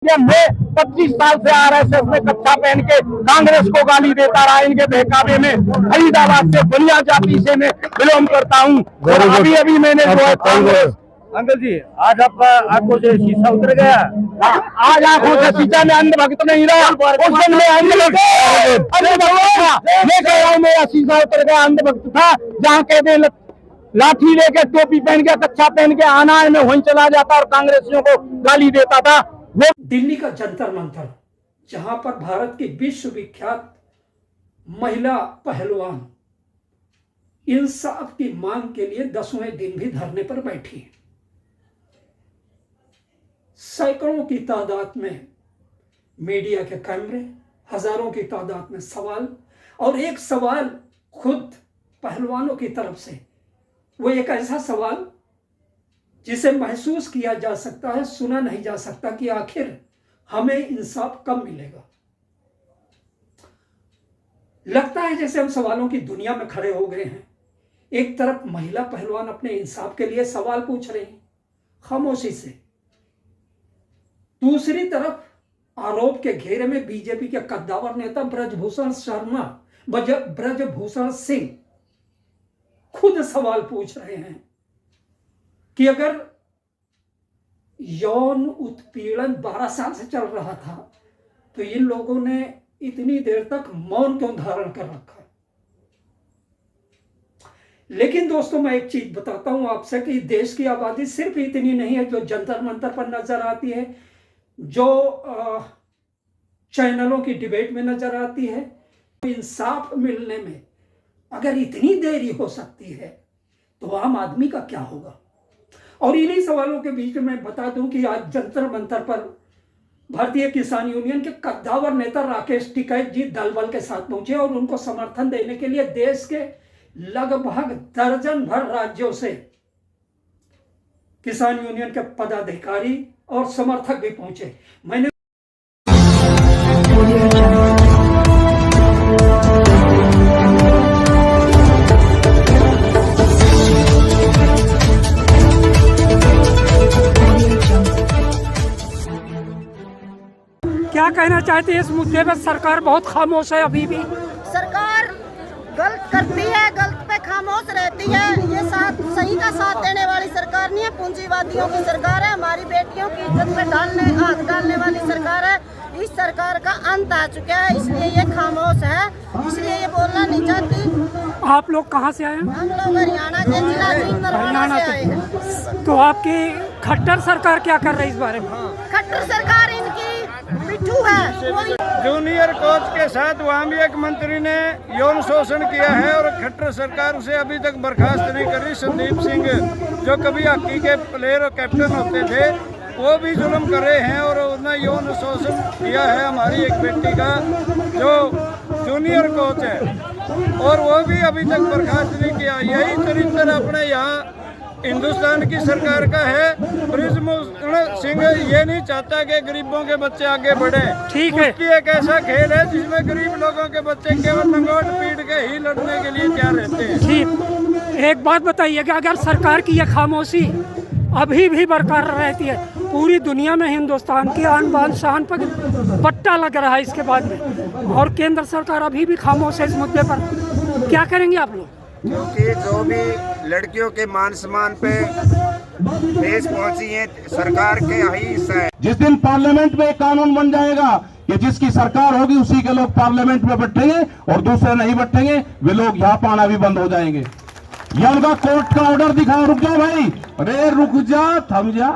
मैं 25 साल से आरएसएस में कच्छा पहन के कांग्रेस को गाली देता रहा। इनके बहकावे में फरीदाबाद से बलिया जाति से मैं बिलोंग करता हूँ। और अभी अभी मैंने जो है कांग्रेस। अंकल जी, आज आपका आंखों से शीशा उतर गया। आज आंखों से शीशा में अंधभक्त नहीं रहा। उस दिन में अंधभक्त था। मैं कह रहा हूँ मेरा शीशा उतर गया, अंधभक्त था। जहाँ कहते लाठी लेके टोपी पहन के कच्छा पहन के आना है, मैं वहीं चला जाता और कांग्रेसियों को गाली देता था। वो दिल्ली का जंतर मंतर, जहां पर भारत की विश्वविख्यात महिला पहलवान इंसाफ की मांग के लिए 10वें दिन भी धरने पर बैठी है। सैकड़ों की तादाद में मीडिया के कैमरे, हजारों की तादाद में सवाल, और एक सवाल खुद पहलवानों की तरफ से। वो एक ऐसा सवाल जिसे महसूस किया जा सकता है, सुना नहीं जा सकता कि आखिर हमें इंसाफ कब मिलेगा। लगता है जैसे हम सवालों की दुनिया में खड़े हो गए हैं। एक तरफ महिला पहलवान अपने इंसाफ के लिए सवाल पूछ रही हैं खामोशी से, दूसरी तरफ आरोप के घेरे में बीजेपी के कद्दावर नेता ब्रजभूषण सिंह खुद सवाल पूछ रहे हैं कि अगर यौन उत्पीड़न 12 साल से चल रहा था तो इन लोगों ने इतनी देर तक मौन क्यों धारण कर रखा है। लेकिन दोस्तों, मैं एक चीज बताता हूं आपसे कि देश की आबादी सिर्फ इतनी नहीं है जो जंतर मंतर पर नजर आती है, जो चैनलों की डिबेट में नजर आती है। इंसाफ मिलने में अगर इतनी देरी हो सकती है तो आम आदमी का क्या होगा। और इन्हीं सवालों के बीच में मैं बता दूं कि आज जंतर मंतर पर भारतीय किसान यूनियन के कद्दावर नेता राकेश टिकैत जी दलबल के साथ पहुंचे और उनको समर्थन देने के लिए देश के लगभग दर्जन भर राज्यों से किसान यूनियन के पदाधिकारी और समर्थक भी पहुंचे। मैंने क्या कहना चाहते हैं इस मुद्दे पर? सरकार बहुत खामोश है। अभी भी सरकार गलत करती है, गलत पे खामोश रहती है। ये सही का साथ देने वाली सरकार नहीं है, पूंजीवादियों की सरकार है। हमारी बेटियों की इज्जत पे हाथ डालने वाली सरकार है। इस सरकार का अंत आ चुका है, इसलिए ये खामोश है, इसलिए ये बोलना नहीं चाहती। आप लोग कहाँ से आए हैं? हम लोग हरियाणा के जिला नरवाना से आए हैं। तो आपकी खट्टर सरकार क्या कर रही है इस बारे में? खट्टर सरकार इनकी पिट्ठू है। जूनियर कोच के साथ वहाँ भी एक मंत्री ने यौन शोषण किया है और खट्टर सरकार उसे अभी तक बर्खास्त नहीं कर रही। संदीप सिंह जो कभी हॉकी के प्लेयर और कैप्टन होते थे, वो भी जुल्म कर रहे हैं और उन्होंने यौन शोषण किया है हमारी एक बेटी का जो जूनियर कोच है, और वो भी अभी तक बर्खास्त नहीं किया। यही चरित्र अपने यहाँ हिंदुस्तान की सरकार का है। ब्रजभूषण सिंह ये नहीं चाहता कि गरीबों के बच्चे आगे बढ़े। ठीक है, उसकी एक ऐसा खेल है जिसमें गरीब लोगों के बच्चे केवल लंगोट पीट के ही लड़ने के लिए तैयार रहते हैं। ठीक, एक बात बताइएगा, अगर सरकार की यह खामोशी अभी भी बरकरार रहती है, पूरी दुनिया में हिंदुस्तान की आन बान शान पर पट्टा लग रहा है इसके बाद में, और केंद्र सरकार अभी भी खामोश है इस मुद्दे पर, क्या करेंगे आप लोग? क्योंकि जो भी लड़कियों के मान सम्मान पे ठेस पहुंची है, सरकार के यही हिस्सा है। जिस दिन पार्लियामेंट में एक कानून बन जाएगा कि जिसकी सरकार होगी उसी के लोग पार्लियामेंट में बैठेंगे और दूसरे नहीं बैठेंगे, वे लोग यहाँ पर आना भी बंद हो जाएंगे। या उनका कोर्ट का ऑर्डर दिखाओ, रुक जाओ भाई, अरे रुक जा, थम जा।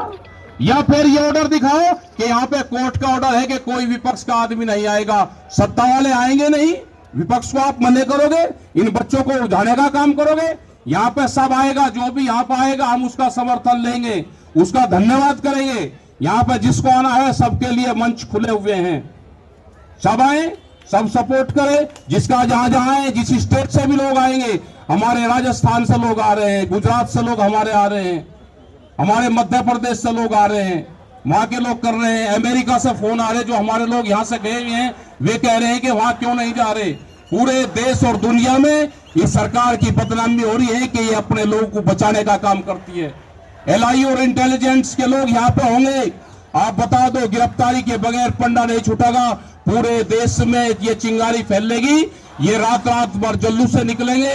या फिर ये ऑर्डर दिखाओ कि यहाँ पे कोर्ट का ऑर्डर है कि कोई विपक्ष का आदमी नहीं आएगा, सत्ता वाले आएंगे नहीं, विपक्ष को आप मना करोगे, इन बच्चों को उठाने का काम करोगे। यहाँ पे सब आएगा, जो भी यहाँ पे आएगा हम उसका समर्थन लेंगे, उसका धन्यवाद करेंगे। यहाँ पे जिसको आना है सबके लिए मंच खुले हुए हैं, सब आए, सब सपोर्ट करें। जिसका जहां जहां है, जिस स्टेट से भी लोग आएंगे, हमारे राजस्थान से लोग आ रहे हैं, गुजरात से लोग हमारे आ रहे हैं, हमारे मध्य प्रदेश से लोग आ रहे हैं, वहां के लोग कर रहे हैं, अमेरिका से फोन आ रहे हैं। जो हमारे लोग यहाँ से गए हुए हैं वे कह रहे हैं कि वहां क्यों नहीं जा रहे। पूरे देश और दुनिया में इस सरकार की बदनामी हो रही है कि ये अपने लोगों को बचाने का काम करती है। एलआई और इंटेलिजेंस के लोग यहाँ पे होंगे, आप बता दो, गिरफ्तारी के बगैर पंडा नहीं छूटेगा। पूरे देश में ये चिंगारी फैलेगी, ये रात रात भर जुलूस से निकलेंगे,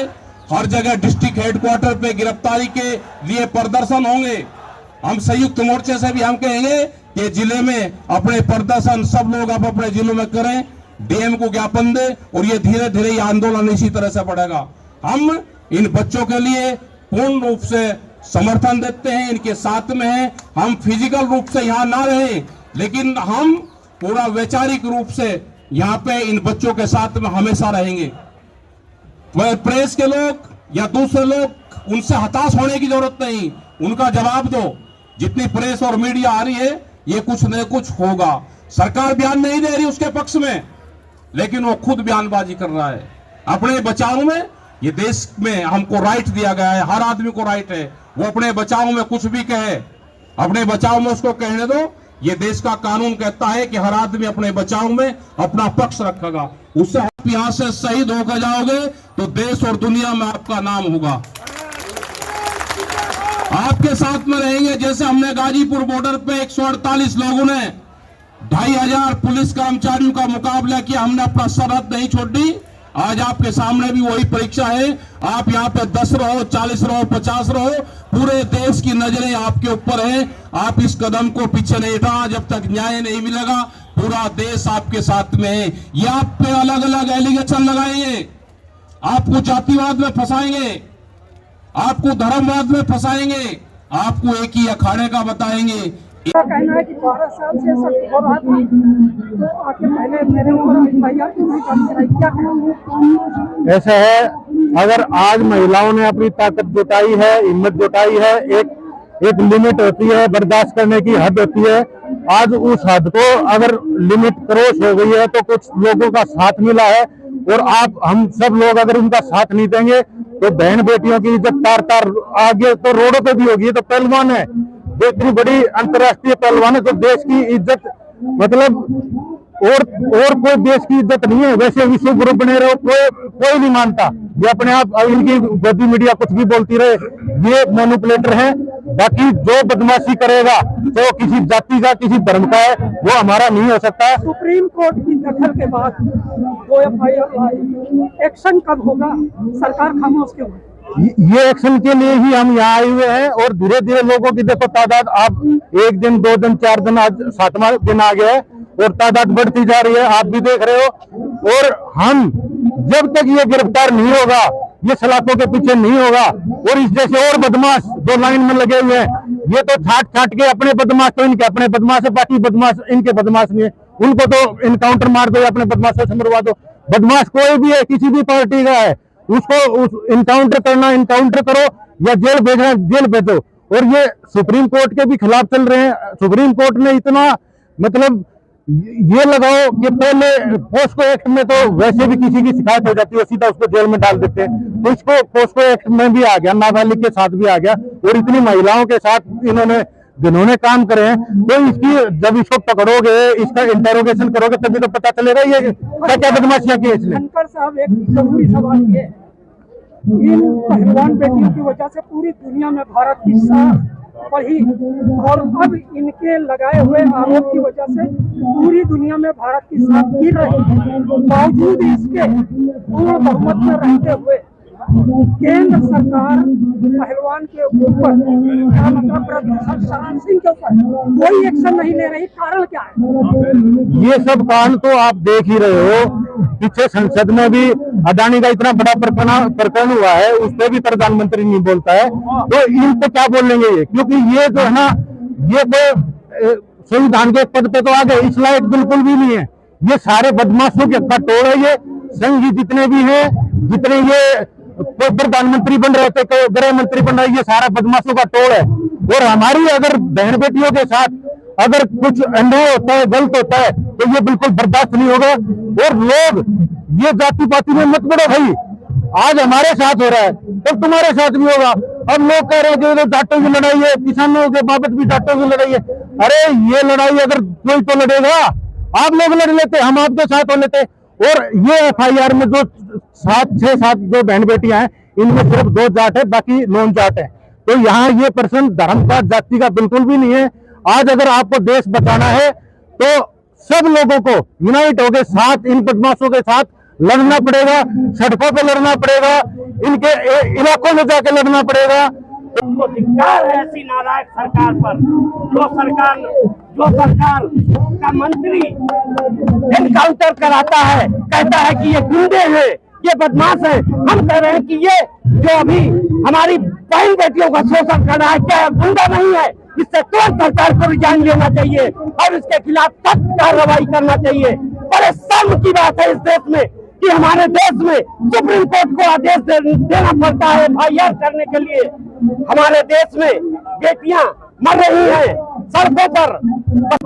हर जगह डिस्ट्रिक्ट हेडक्वार्टर पे गिरफ्तारी के लिए प्रदर्शन होंगे। हम संयुक्त मोर्चे से भी हम कहेंगे कि जिले में अपने प्रदर्शन सब लोग आप अपने जिलों में करें, डीएम को ज्ञापन दे, और ये धीरे धीरे ये आंदोलन इसी तरह से बढ़ेगा। हम इन बच्चों के लिए पूर्ण रूप से समर्थन देते हैं, इनके साथ में हैं। हम फिजिकल रूप से यहाँ ना रहें, लेकिन हम पूरा वैचारिक रूप से यहाँ पे इन बच्चों के साथ में हमेशा रहेंगे। प्रेस के लोग या दूसरे लोग, उनसे हताश होने की जरूरत नहीं, उनका जवाब दो। जितनी प्रेस और मीडिया आ रही है, ये कुछ न कुछ होगा। सरकार बयान नहीं दे रही उसके पक्ष में, लेकिन वो खुद बयानबाजी कर रहा है अपने बचाव में। ये देश में हमको राइट दिया गया है, हर आदमी को राइट है, वो अपने बचाव में कुछ भी कहे, अपने बचाव में उसको कहने दो। ये देश का कानून कहता है कि हर आदमी अपने बचाव में अपना पक्ष रखेगा। उससे आप यहां से शहीद होकर जाओगे तो देश और दुनिया में आपका नाम होगा। आपके साथ में रहेंगे। जैसे हमने गाजीपुर बॉर्डर पे 148 लोगों ने 2500 पुलिस कर्मचारियों का मुकाबला किया, हमने अपना सरहद नहीं छोड़ दी। आज आपके सामने भी वही परीक्षा है। आप यहाँ पे 10 रहो, 40 रहो, 50 रहो, पूरे देश की नजरें आपके ऊपर है। आप इस कदम को पीछे नहीं हटाना जब तक न्याय नहीं मिलेगा। पूरा देश आपके साथ में है। ये आप पे अलग अलग एलिगेशन लगाएंगे, आपको जातिवाद में फंसाएंगे, आपको धर्मवाद में फंसाएंगे, आपको एक ही अखाड़े का बताएंगे। मेरा कहना है कि 12 साल से सब हो रहा था, तो आके पहले मेरे ऊपर एफआईआर क्यों नहीं कराई? क्या कहना? ऐसा है, अगर आज महिलाओं ने अपनी ताकत जुटाई है, हिम्मत जुटाई है, एक लिमिट होती है, बर्दाश्त करने की हद होती है। आज उस हद को अगर लिमिट क्रॉस हो गई है तो कुछ लोगों का साथ मिला है, और हम सब लोग अगर उनका साथ नहीं देंगे तो बहन बेटियों की इज्जत तार तार आगे तो रोडों पे भी होगी। तो पहलवान है, इतनी बड़ी अंतर्राष्ट्रीय पहलवान है, तो देश की इज्जत मतलब और कोई देश की इज्जत नहीं है। वैसे विश्व गुरु बने रहो, कोई नहीं मानता। ये अपने आप इनकी गद्दी मीडिया कुछ भी बोलती रहे, ये मैनिपुलेटर है। बाकी जो बदमाशी करेगा तो किसी जाति का, किसी धर्म का है, वो हमारा नहीं हो सकता। सुप्रीम कोर्ट की दखल के बाद वो एफआईआर आई, एक्शन कब होगा? सरकार खामोश क्यों है? ये एक्शन के लिए ही हम यहाँ आए हुए हैं, और धीरे धीरे लोगों की देखो तादाद, आप 1 दिन 2 दिन 4 दिन, आज 7वां दिन आ गया है, और तादाद बढ़ती जा रही है, आप भी देख रहे हो। और हम जब तक ये गिरफ्तार नहीं होगा, ये सलाखों के पीछे नहीं होगा, और इस जैसे और बदमाश जो लाइन में लगे हुए हैं, ये तो छाट के अपने बदमाश, तो इनके अपने बदमाश है, बाकी बदमाश इनके बदमाश नहीं है। उनको तो इनकाउंटर मार दो, अपने बदमाशों से मरवा दो। बदमाश कोई भी है, किसी भी पार्टी का है, उसको इनकाउंटर करना इनकाउंटर करो, या जेल भेजना जेल भेजो। और ये सुप्रीम कोर्ट के भी खिलाफ चल रहे हैं। सुप्रीम कोर्ट ने इतना मतलब ये लगाओ कि पहले पोस्को एक्ट में तो वैसे भी किसी की शिकायत हो जाती है, सीधा उसको जेल में डाल देते हैं, तो इसको पोस्को एक्ट में भी आ गया, नाबालिग के साथ भी आ गया, और इतनी महिलाओं के साथ इन्होंने जिन्होंने काम करे हैं, तो इसकी जब इसको पकड़ोगे, इसका इंटरोगेशन करोगे, तभी तो पता चलेगा ये क्या क्या बदमाशियां की इसने। धनखड़ साहब, एक जरूरी सवाल ये है, इन पहलवान बेटियों की वजह से पूरी दुनिया में भारत की शान बढ़ी, और अब इनके लगाए हुए आरोप की वजह से पूरी दुनिया में भारत की शान गिर रही है। बावजूद इसके पूर्ण बहुमत में रहते हुए केंद्र सरकार पहलवान के ऊपर, क्या मतलब प्रोफेसर शरण सिंह के ऊपर कोई एक्शन नहीं ले रही, कारण क्या है? ये सब कारण तो आप देख ही रहे हो। पीछे संसद में भी अडानी का इतना बड़ा प्रकरण हुआ है, उस पर भी प्रधानमंत्री नहीं बोलता है, तो इन पे क्या बोलेंगे ये? क्योंकि ये जो है ना, ये कोई संविधान के पद पे तो आ गए, इस लायक बिल्कुल भी नहीं है। ये सारे बदमाशों का टोल है। ये संघी जितने भी हैं, जितने ये कोई प्रधानमंत्री बन रहे थे, कोई गृह मंत्री बन रहे, ये सारा बदमाशों का टोल है। और हमारी अगर बहन बेटियों के साथ अगर कुछ अन्याय होता है, गलत होता है, तो ये बिल्कुल बर्दाश्त नहीं होगा। और लोग ये जाति पाति में मत पड़ो भाई, आज हमारे साथ हो रहा है तो तुम्हारे साथ भी होगा। अब लोग कह रहे हैं कि जाटों की लड़ाई है, किसानों के बाबत भी जाटों की लड़ाई है। अरे ये लड़ाई अगर कोई तो लड़ेगा, आप लोग लड़ लेते, हम आपके साथ हो लेते। और ये एफआईआर में जो 6-7 जो बहन बेटियां हैं, इनमें सिर्फ 2 जाट है, बाकी नॉन जाट है। तो यहाँ ये प्रश्न धर्म का, जाति का बिल्कुल भी नहीं है। आज अगर आपको देश बचाना है तो सब लोगों को यूनाइट होकर साथ इन बदमाशों के साथ लड़ना पड़ेगा, सड़कों पे लड़ना पड़ेगा, इनके इलाकों में जाके लड़ना पड़ेगा। उनको धिक्कार है ऐसी नालायक सरकार पर, जो सरकार का मंत्री एनकाउंटर कराता है, कहता है कि ये गुंडे हैं, ये बदमाश है। हम कह रहे हैं कि ये जो अभी हमारी बहन बेटियों का शोषण कर रहा है, क्या गुंडा नहीं है? इससे तुरंत सरकार को रिजाइन लेना चाहिए और इसके खिलाफ सख्त कार्रवाई करना चाहिए। बड़े शर्म की बात है इस देश में कि हमारे देश में सुप्रीम कोर्ट को आदेश देना पड़ता है FIR करने के लिए। हमारे देश में बेटियां मर रही हैं सड़कों पर।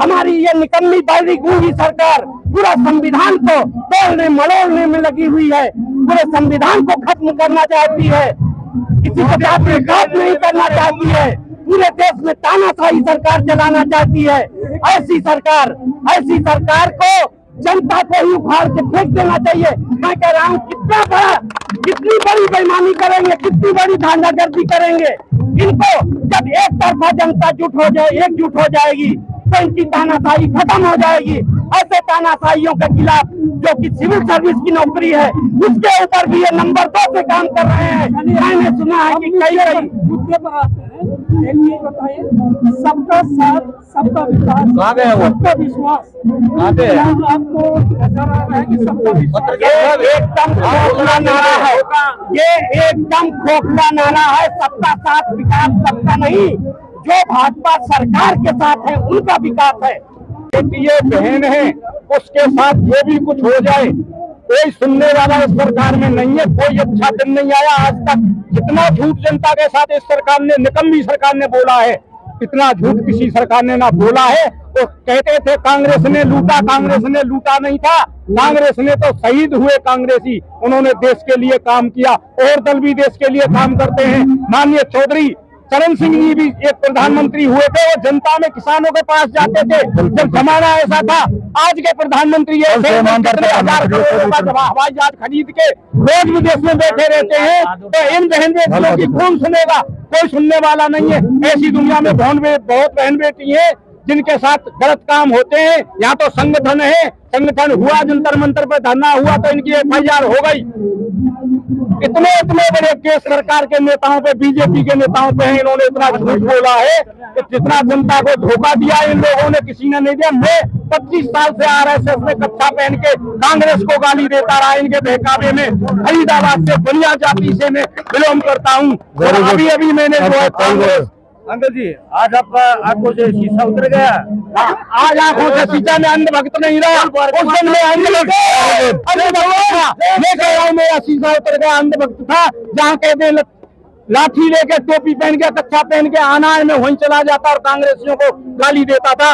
हमारी ये निकम्मी बैरी गूंगी सरकार पूरा संविधान को तोड़ने मरोड़ने में लगी हुई है, पूरे संविधान को खत्म करना चाहती है, किसी को जात में घात नहीं करना चाहती है, पूरे देश में तानाशाही सरकार चलाना चाहती है। ऐसी सरकार को जनता को ही उखाड़ के फेंक देना चाहिए। मैं कह रहा हूँ कितनी बड़ी बेईमानी करेंगे, कितनी बड़ी धांधागर्दी करेंगे। इनको जब एक तरफा जनता एकजुट हो जाएगी तो इनकी तानाशाही खत्म हो जाएगी। ऐसे तानाशाहियों के खिलाफ जो कि सिविल सर्विस की नौकरी है उसके ऊपर भी ये नंबर 2 पे काम कर रहे हैं। मैंने सुना है कि कई मुद्दे पर आते हैं। एक चीज बताइए, सबका साथ सबका विकास, सबका विश्वास, आपको नजर आ रहा है कि सबका विश्वास ये एकदम खोखला नारा है, ये एकदम खोखला नारा है। सबका साथ विकास सबका नहीं, जो भाजपा सरकार के साथ है उनका विकास है। ये बहन है उसके साथ जो भी कुछ हो जाए कोई सुनने वाला इस सरकार में नहीं है। कोई अच्छा दिन नहीं आया आज तक। जितना झूठ जनता के साथ इस सरकार ने, निकम्मी सरकार ने बोला है, इतना झूठ किसी सरकार ने ना बोला है। तो कहते थे कांग्रेस ने लूटा नहीं था। कांग्रेस ने तो शहीद हुए कांग्रेसी, उन्होंने देश के लिए काम किया। और दल भी देश के लिए काम करते हैं। माननीय चौधरी चरण सिंह जी भी एक प्रधानमंत्री हुए थे, वो जनता में किसानों के पास जाते थे जब जमाना ऐसा था। आज के प्रधानमंत्री कितने हजार करोड़ का हवाई जहाज खरीद के रोज विदेश में बैठे रहते हैं। तो इन बहन बेटियों की कौन सुनेगा? कोई सुनने वाला नहीं है। ऐसी दुनिया में बहुत बहन बेटी है जिनके साथ गलत काम होते हैं। यहाँ तो संगठन है, संगठन हुआ, जंतर मंतर पर धरना हुआ तो इनकी FIR हो गई। इतने बड़े केस सरकार के नेताओं पे, बीजेपी के नेताओं पे है। इन्होंने इतना झूठ बोला है कि जितना जनता को धोखा दिया इन लोगों ने किसी ने नहीं दिया। मैं 25 साल से RSS में कच्छा पहन के कांग्रेस को गाली देता रहा। इनके बहकावे में फरीदाबाद से बनिया जाति से मैं बिलोंग करता हूँ। अभी मैंने कांग्रेस अंकल जी, आज आपका आंखों से शीशा उतर गया। आज आंखों से शीशा में अंधभक्त नहीं रहा। उस दिन में अंधभक्त था। मैं कह रहा हूँ मेरा शीशा उतर गया, अंधभक्त था। जहाँ कहते लाठी लेके, टोपी पहन के, कच्छा पहन के आना है, मैं वहीं चला जाता और कांग्रेसियों को गाली देता था।